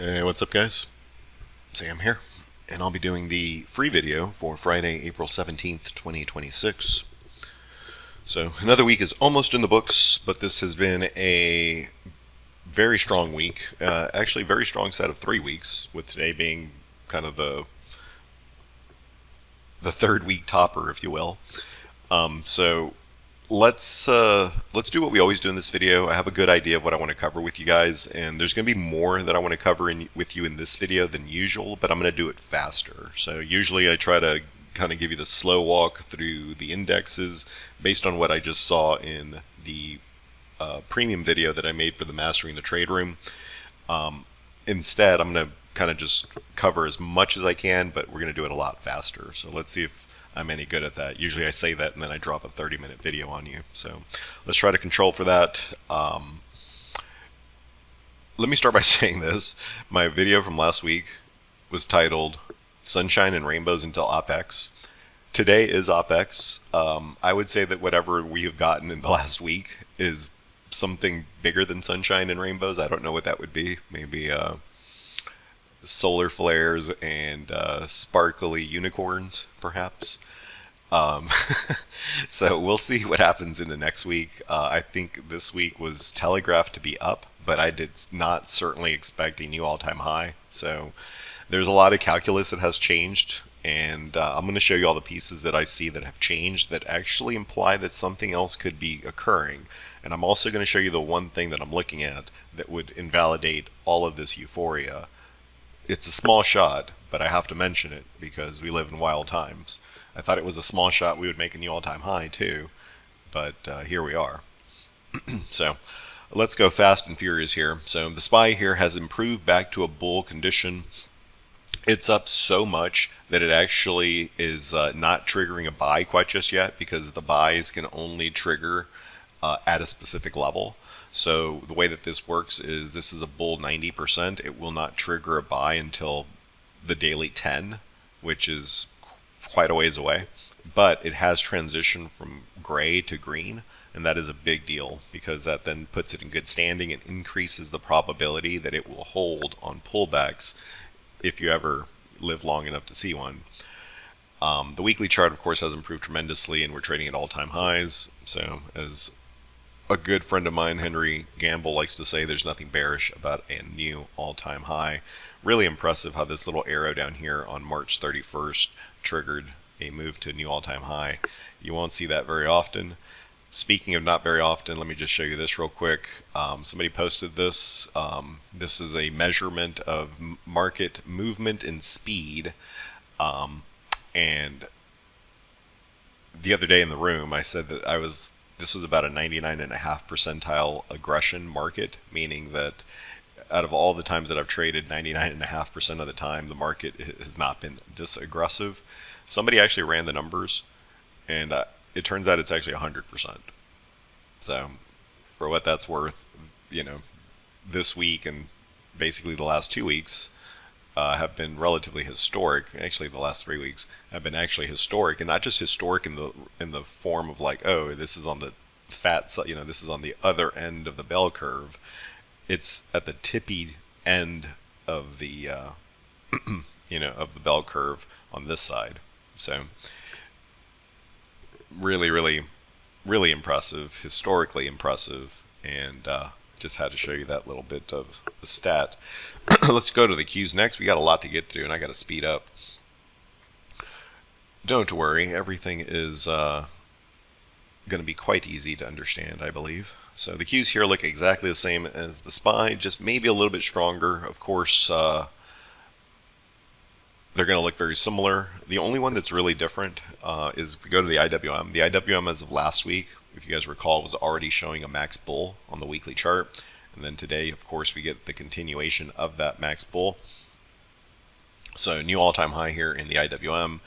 Hey, what's up, guys? Sam here, and I'll be doing the free video for Friday, April 17th, 2026. So, another week is almost in the books, but this has been a very strong week. Actually, very strong set of 3 weeks, with today being kind of the third week topper, if you will. So, let's do what we always do in this video. I have a good idea of what I want to cover with you guys, and there's going to be more that I want to cover with you in this video than usual, but I'm going to do it faster. So usually I try to kind of give you the slow walk through the indexes based on what I just saw in the premium video that I made for the Mastering the Trade Room. Instead, I'm going to kind of just cover as much as I can, but we're going to do it a lot faster. So let's see if I'm any good at that. Usually I say that and then I drop a 30-minute video on you. So let's try to control for that. Let me start by saying this. My video from last week was titled Sunshine and Rainbows Until OPEX. Today is OPEX. I would say that whatever we have gotten in the last week is something bigger than sunshine and rainbows. I don't know what that would be. Maybe solar flares and sparkly unicorns, perhaps. So we'll see what happens in the next week. I think this week was telegraphed to be up, but I did not certainly expect a new all-time high. So there's a lot of calculus that has changed, and I'm going to show you all the pieces that I see that have changed that actually imply that something else could be occurring. And I'm also going to show you the one thing that I'm looking at that would invalidate all of this euphoria. It's a small shot, but I have to mention it because we live in wild times. I thought it was a small shot we would make a new all-time high too, but here we are. So let's go fast and furious here. So the SPY here has improved back to a bull condition. It's up so much that it actually is not triggering a buy quite just yet, because the buys can only trigger at a specific level. So the way that this works is this is a bull 90%. It will not trigger a buy until the daily 10, which is quite a ways away. But it has transitioned from gray to green, and that is a big deal because that then puts it in good standing and increases the probability that it will hold on pullbacks if you ever live long enough to see one. The weekly chart, of course, has improved tremendously, and we're trading at all-time highs. So as a good friend of mine, Henry Gamble, likes to say, there's nothing bearish about a new all-time high. Really impressive how this little arrow down here on March 31st triggered a move to a new all-time high. You won't see that very often. Speaking of not very often, let me just show you this real quick. Somebody posted this. This is a measurement of market movement and speed. And the other day in the room, I said that this was about a 99.5 percentile aggression market, meaning that out of all the times that I've traded, 99.5% of the time, the market has not been this aggressive. Somebody actually ran the numbers, and it turns out it's actually 100%. So for what that's worth, this week and basically the last 2 weeks have been relatively historic. Actually, the last 3 weeks have been actually historic, and not just historic in the form of like, oh, this is on the fat side, this is on the other end of the bell curve. It's at the tippy end of the of the bell curve on this side. So really, really, really impressive, historically impressive, and just had to show you that little bit of the stat. Let's go to the Qs next. We got a lot to get through, and I got to speed up. Don't worry, everything is going to be quite easy to understand, I believe. So the Qs here look exactly the same as the SPY, just maybe a little bit stronger. Of course, they're going to look very similar. The only one that's really different is if we go to the IWM. The IWM as of last week, if you guys recall, was already showing a max bull on the weekly chart. And then today, of course, we get the continuation of that max bull. So new all-time high here in the IWM.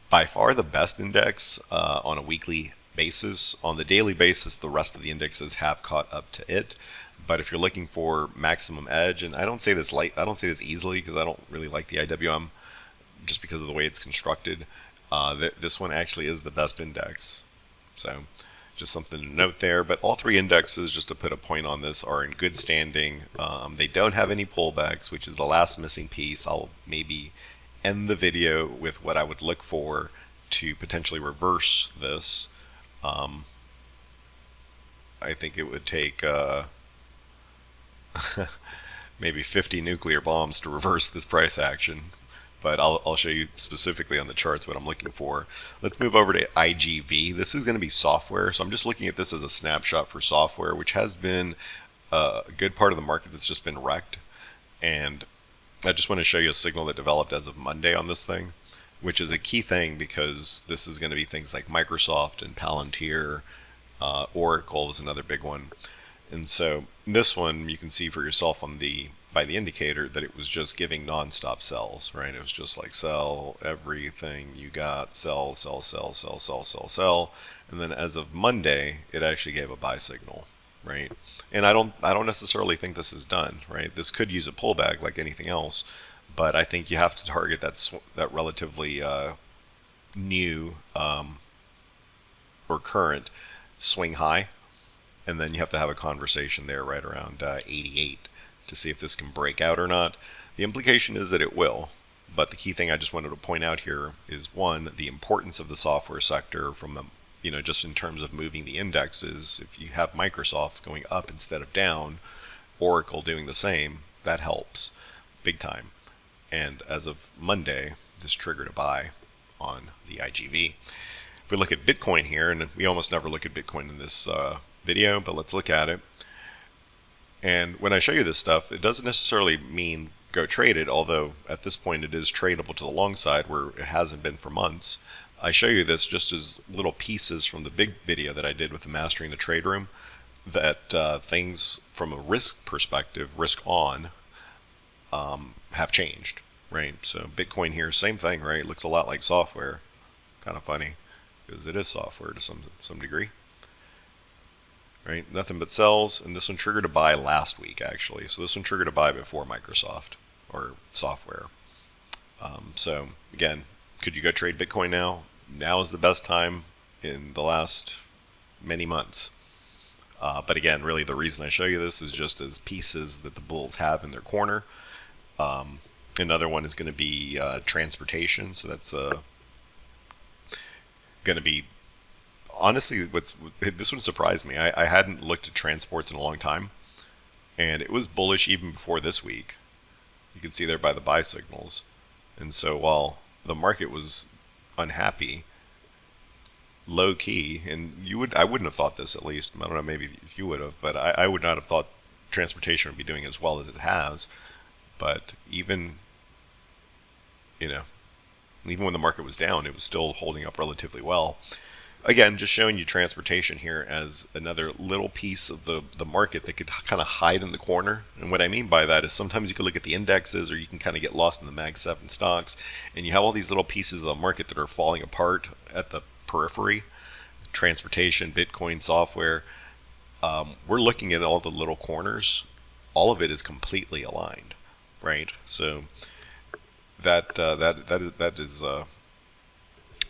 By far the best index on a weekly basis. On the daily basis, the rest of the indexes have caught up to it. But if you're looking for maximum edge, and I don't say this easily because I don't really like the IWM, just because of the way it's constructed, this one actually is the best index. So just something to note there. But all three indexes, just to put a point on this, are in good standing. They don't have any pullbacks, which is the last missing piece. I'll maybe end the video with what I would look for to potentially reverse this. I think it would take maybe 50 nuclear bombs to reverse this price action. But I'll show you specifically on the charts what I'm looking for. Let's move over to IGV. This is going to be software, so I'm just looking at this as a snapshot for software, which has been a good part of the market that's just been wrecked. And I just want to show you a signal that developed as of Monday on this thing, which is a key thing because this is going to be things like Microsoft and Palantir. Oracle is another big one. And so this one you can see for yourself on by the indicator that it was just giving non-stop sells, right? It was just like sell everything you got, sell, sell, sell, sell, sell, sell, sell. And then as of Monday, it actually gave a buy signal, right? And I don't necessarily think this is done, right? This could use a pullback like anything else, but I think you have to target that relatively new or current swing high, and then you have to have a conversation there right around 88 to see if this can break out or not. The implication is that it will, but the key thing I just wanted to point out here is, one, the importance of the software sector from just in terms of moving the indexes. If you have Microsoft going up instead of down, Oracle doing the same, that helps big time. And as of Monday, this triggered a buy on the IGV. If we look at Bitcoin here, and we almost never look at Bitcoin in this video, but let's look at it. And when I show you this stuff, it doesn't necessarily mean go trade it, although at this point it is tradable to the long side where it hasn't been for months. I show you this just as little pieces from the big video that I did with the Mastering the Trade Room, that things from a risk perspective, risk on, have changed, right? So Bitcoin here, same thing, right? It looks a lot like software. Kind of funny, because it is software to some degree. Right, nothing but sells, and this one triggered a buy last week actually. So this one triggered a buy before Microsoft or software. So again, could you go trade Bitcoin now? Now is the best time in the last many months. But again, really the reason I show you this is just as pieces that the bulls have in their corner. Another one is going to be transportation. So that's going to be, honestly, this one surprised me. I hadn't looked at transports in a long time, and it was bullish even before this week. You can see there by the buy signals. And so while the market was unhappy, low key, and I wouldn't have thought this, at least. I don't know, maybe if you would have, but I would not have thought transportation would be doing as well as it has. But even when the market was down, it was still holding up relatively well. Again, just showing you transportation here as another little piece of the market that could kind of hide in the corner. And what I mean by that is sometimes you can look at the indexes, or you can kind of get lost in the Mag 7 stocks, and you have all these little pieces of the market that are falling apart at the periphery. Transportation, Bitcoin, software. We're looking at all the little corners. All of it is completely aligned, right? So that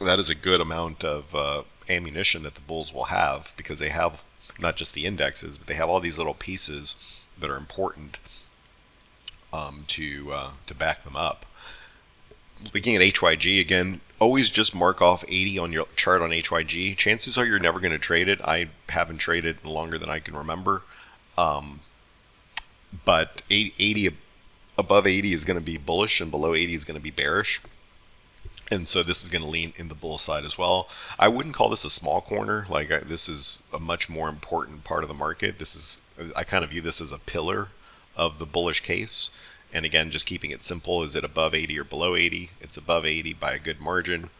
is a good amount of ammunition that the bulls will have, because they have not just the indexes, but they have all these little pieces that are important to back them up. Looking at HYG again, always just mark off 80 on your chart on HYG. Chances are you're never going to trade it. I haven't traded longer than I can remember, but 80 above 80 is going to be bullish, and below 80 is going to be bearish. And so this is going to lean in the bull side as well. I wouldn't call this a small corner. This is a much more important part of the market. I kind of view this as a pillar of the bullish case. And again, just keeping it simple, is it above 80 or below 80? It's above 80 by a good margin.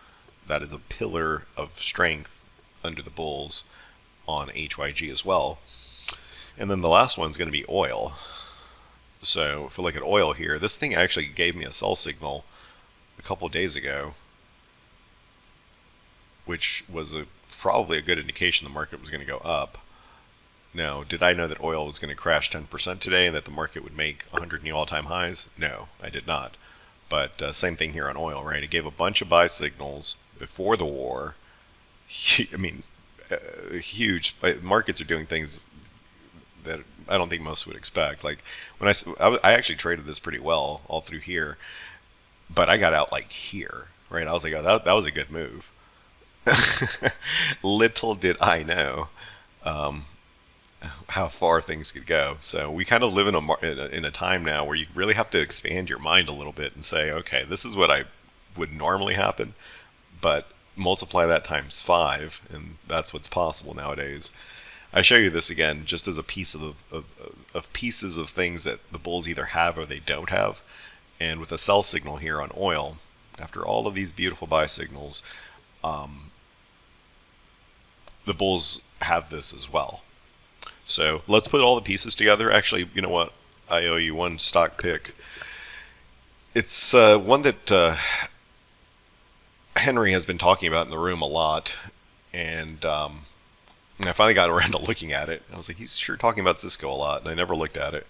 That is a pillar of strength under the bulls on HYG as well. And then the last one's going to be oil. So if we look at oil here, this thing actually gave me a sell signal a couple days ago, which was probably a good indication the market was going to go up. Now, did I know that oil was going to crash 10% today and that the market would make 100 new all-time highs? No, I did not. But same thing here on oil, right? It gave a bunch of buy signals before the war. I mean, huge. Markets are doing things that I don't think most would expect. Like when I actually traded this pretty well all through here, but I got out like here, right? I was like, oh, that was a good move. Little did I know how far things could go. So we kind of live in a time now where you really have to expand your mind a little bit and say, okay, this is what I would normally happen, but multiply that times 5, and that's what's possible nowadays. I show you this again just as a piece of pieces of things that the bulls either have or they don't have. And with a sell signal here on oil, after all of these beautiful buy signals, the bulls have this as well. So let's put all the pieces together. Actually, you know what? I owe you one stock pick. It's one that Henry has been talking about in the room a lot, and I finally got around to looking at it. I was like, he's sure talking about Cisco a lot, and I never looked at it.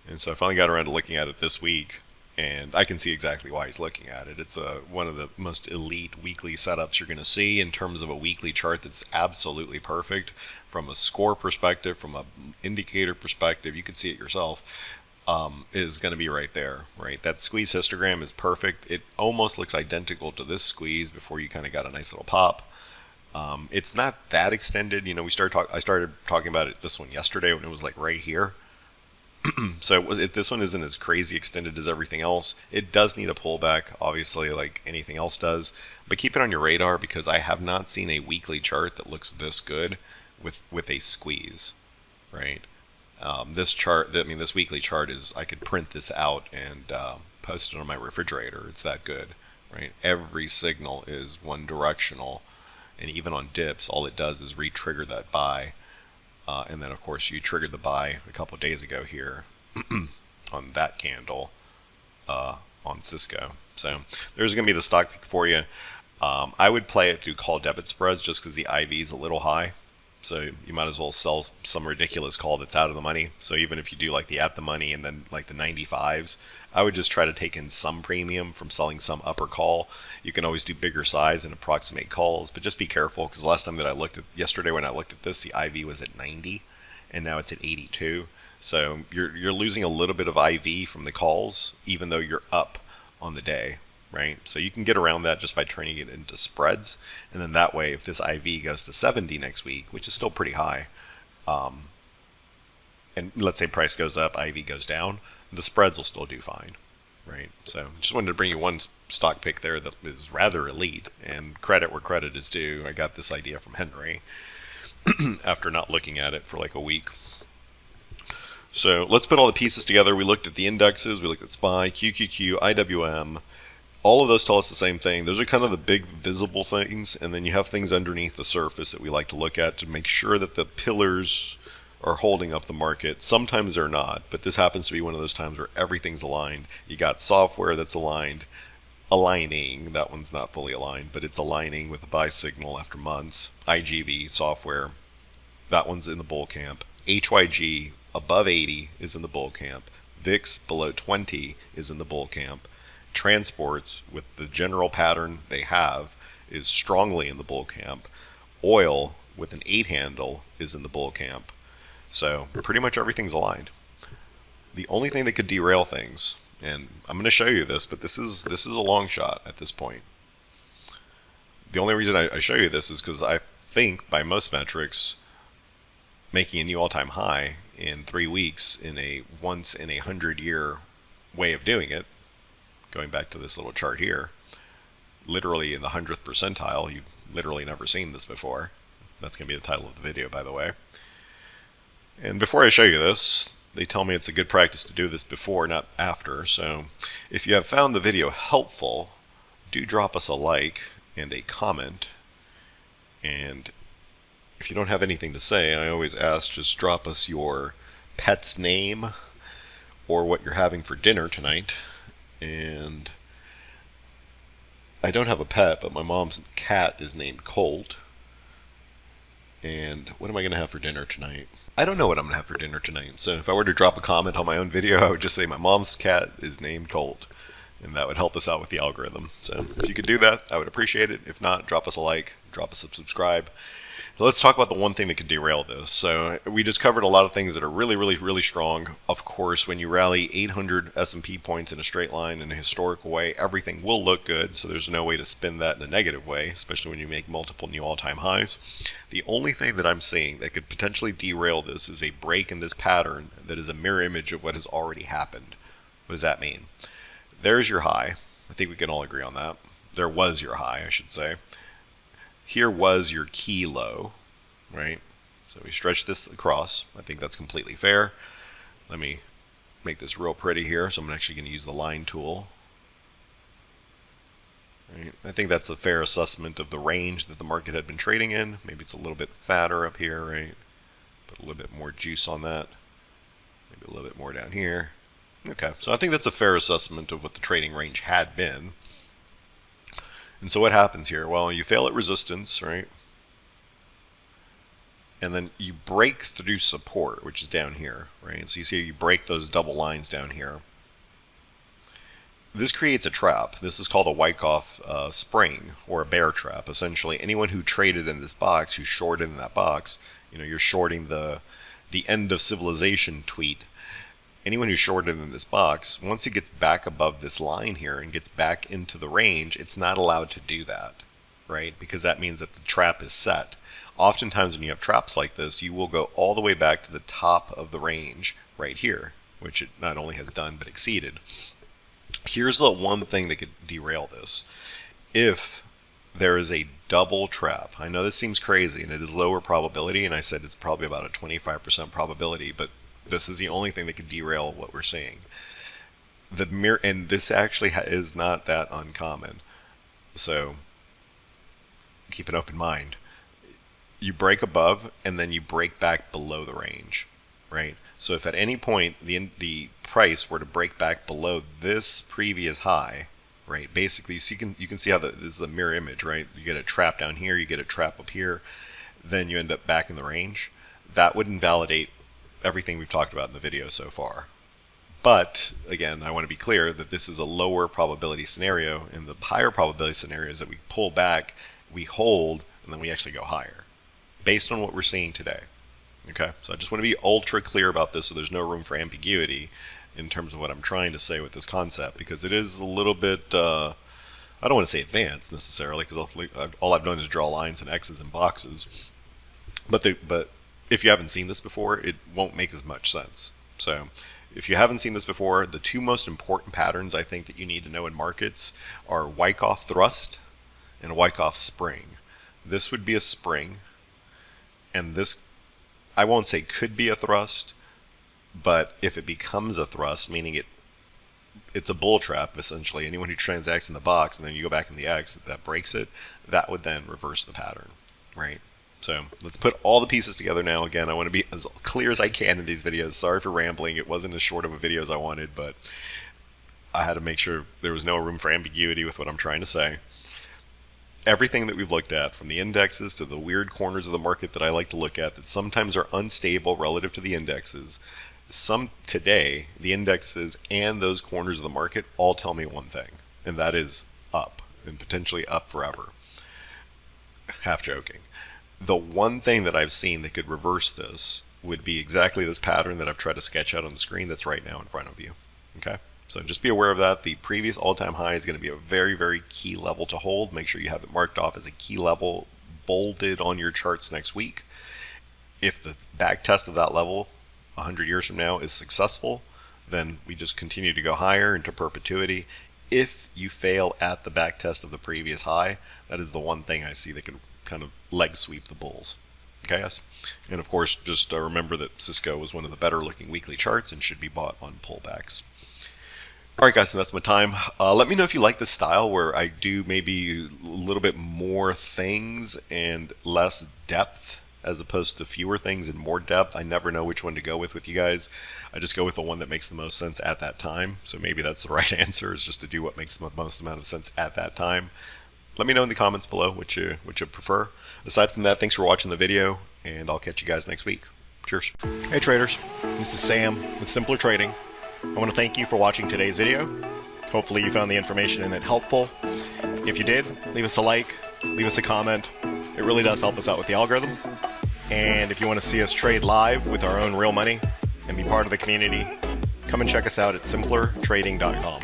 And so I finally got around to looking at it this week, and I can see exactly why he's looking at it. It's one of the most elite weekly setups you're going to see in terms of a weekly chart that's absolutely perfect from a score perspective, from an indicator perspective. You can see it yourself. Is going to be right there, right? That squeeze histogram is perfect. It almost looks identical to this squeeze before you kind of got a nice little pop. It's not that extended. You know, I started talking about this one yesterday when it was like right here. So this one isn't as crazy extended as everything else. It does need a pullback, obviously, like anything else does. But keep it on your radar because I have not seen a weekly chart that looks this good with a squeeze, right? This chart, this weekly chart is, I could print this out and post it on my refrigerator. It's that good, right? Every signal is one directional, and even on dips, all it does is re-trigger that buy. And then, of course, you triggered the buy a couple of days ago here on that candle on Cisco. So there's going to be the stock pick for you. I would play it through call debit spreads just because the IV is a little high. So you might as well sell some ridiculous call that's out of the money. So even if you do like the at the money and then like the 95s, I would just try to take in some premium from selling some upper call. You can always do bigger size and approximate calls, but just be careful because the last time that I looked at, yesterday when I looked at this, the IV was at 90 and now it's at 82. So you're losing a little bit of IV from the calls, even though you're up on the day. Right, so you can get around that just by turning it into spreads, and then that way, if this IV goes to 70 next week, which is still pretty high, and let's say price goes up, IV goes down, the spreads will still do fine, right? So just wanted to bring you one stock pick there that is rather elite, and credit where credit is due. I got this idea from Henry after not looking at it for like a week. So let's put all the pieces together. We looked at the indexes, we looked at SPY, QQQ, IWM. All of those tell us the same thing. Those are kind of the big visible things, and then you have things underneath the surface that we like to look at to make sure that the pillars are holding up the market. Sometimes they're not, but this happens to be one of those times where everything's aligned. You got software that's aligning. That one's not fully aligned, but it's aligning with the buy signal after months. IGV software, that one's in the bull camp. HYG above 80 is in the bull camp. VIX below 20 is in the bull camp. Transports, with the general pattern they have, is strongly in the bull camp. Oil with an 8 handle is in the bull camp. So pretty much everything's aligned. The only thing that could derail things, and I'm going to show you this, but this is a long shot at this point. The only reason I show you this is because I think by most metrics, making a new all-time high in 3 weeks in a once in 100-year way of doing it, going back to this little chart here, literally in the 100th percentile. You've literally never seen this before. That's going to be the title of the video, by the way. And before I show you this, they tell me it's a good practice to do this before, not after. So if you have found the video helpful, do drop us a like and a comment. And if you don't have anything to say, I always ask, just drop us your pet's name or what you're having for dinner tonight. And I don't have a pet, but my mom's cat is named Colt. And what am I going to have for dinner tonight? I don't know what I'm going to have for dinner tonight. So if I were to drop a comment on my own video, I would just say my mom's cat is named Colt. and that would help us out with the algorithm. So if you could do that, I would appreciate it. If not, drop us a like, drop us a subscribe. So let's talk about the one thing that could derail this. So we just covered a lot of things that are really strong. Of course, when you rally 800 S&P points in a straight line in a historical way, everything will look good. So there's no way to spin that in a negative way, especially when you make multiple new all-time highs. The only thing that I'm seeing that could potentially derail this is a break in this pattern that is a mirror image of what has already happened. What does that mean? There's your high. I think we can all agree on that. There was your high, I should say. Here was your key low, right? So we stretch this across. I think that's completely fair. Let me make this real pretty here. So I'm actually going to use the line tool. Right. I think that's a fair assessment of the range that the market had been trading in. Maybe it's a little bit fatter up here, right? Put a little bit more juice on that. Maybe a little bit more down here. Okay, so I think that's a fair assessment of what the trading range had been. And so what happens here? Well, you fail at resistance, right? And then you break through support, which is down here, right? So you see you break those double lines down here. This creates a trap. This is called a Wyckoff spring, or a bear trap. Essentially, anyone who traded in this box, who shorted in that box, you know, you're shorting the end of civilization tweet. Anyone who's shorted in this box, once it gets back above this line here and gets back into the range, it's not allowed to do that, right? Because that means that the trap is set. Oftentimes when you have traps like this, you will go all the way back to the top of the range right here, which it not only has done but exceeded. Here's the one thing that could derail this. If there is a double trap, I know this seems crazy and it is lower probability, and I said it's probably about a 25% probability, but this is the only thing that could derail what we're seeing. And this actually is not that uncommon. So keep an open mind. You break above and then you break back below the range, right? So if at any point the price were to break back below this previous high, right? Basically, so you can see how this is a mirror image, right? You get a trap down here, you get a trap up here, then you end up back in the range. That would invalidate everything we've talked about in the video so far. But again, I want to be clear that this is a lower probability scenario. In the higher probability scenarios that we pull back, we hold, and then we actually go higher based on what we're seeing today. Okay, so I just want to be ultra clear about this so there's no room for ambiguity in terms of what I'm trying to say with this concept, because it is a little bit, I don't want to say advanced necessarily, because all I've done is draw lines and X's and boxes. But if you haven't seen this before, it won't make as much sense. So if you haven't seen this before, the two most important patterns I think that you need to know in markets are Wyckoff thrust and Wyckoff spring. This would be a spring, and this, I won't say could be a thrust, but if it becomes a thrust, meaning it's a bull trap, essentially. Anyone who transacts in the box and then you go back in the X, that breaks it, that would then reverse the pattern, right? So let's put all the pieces together now. Again, I want to be as clear as I can in these videos. Sorry for rambling. It wasn't as short of a video as I wanted, but I had to make sure there was no room for ambiguity with what I'm trying to say. Everything that we've looked at, from the indexes to the weird corners of the market that I like to look at that sometimes are unstable relative to the indexes, today, the indexes and those corners of the market all tell me one thing, and that is up, and potentially up forever. Half joking. The one thing that I've seen that could reverse this would be exactly this pattern that I've tried to sketch out on the screen that's right now in front of you. Okay, so just be aware of that. The previous all-time high is going to be a very key level to hold. Make sure you have it marked off as a key level, bolded on your charts next week. If the back test of that level 100 years from now is successful, then we just continue to go higher into perpetuity. If you fail at the back test of the previous high, that is the one thing I see that can kind of leg sweep the bulls. Okay, yes? And of course, just remember that Cisco is one of the better looking weekly charts and should be bought on pullbacks. Alright guys, so that's my time. Let me know if you like this style where I do maybe a little bit more things and less depth, as opposed to fewer things and more depth. I never know which one to go with you guys. I just go with the one that makes the most sense at that time. So maybe that's the right answer, is just to do what makes the most amount of sense at that time. Let me know in the comments below which you prefer. Aside from that, thanks for watching the video, and I'll catch you guys next week. Cheers. Hey traders, this is Sam with Simpler Trading. I want to thank you for watching today's video. Hopefully you found the information in it helpful. If you did, leave us a like, leave us a comment. It really does help us out with the algorithm. And if you want to see us trade live with our own real money and be part of the community, come and check us out at simplertrading.com.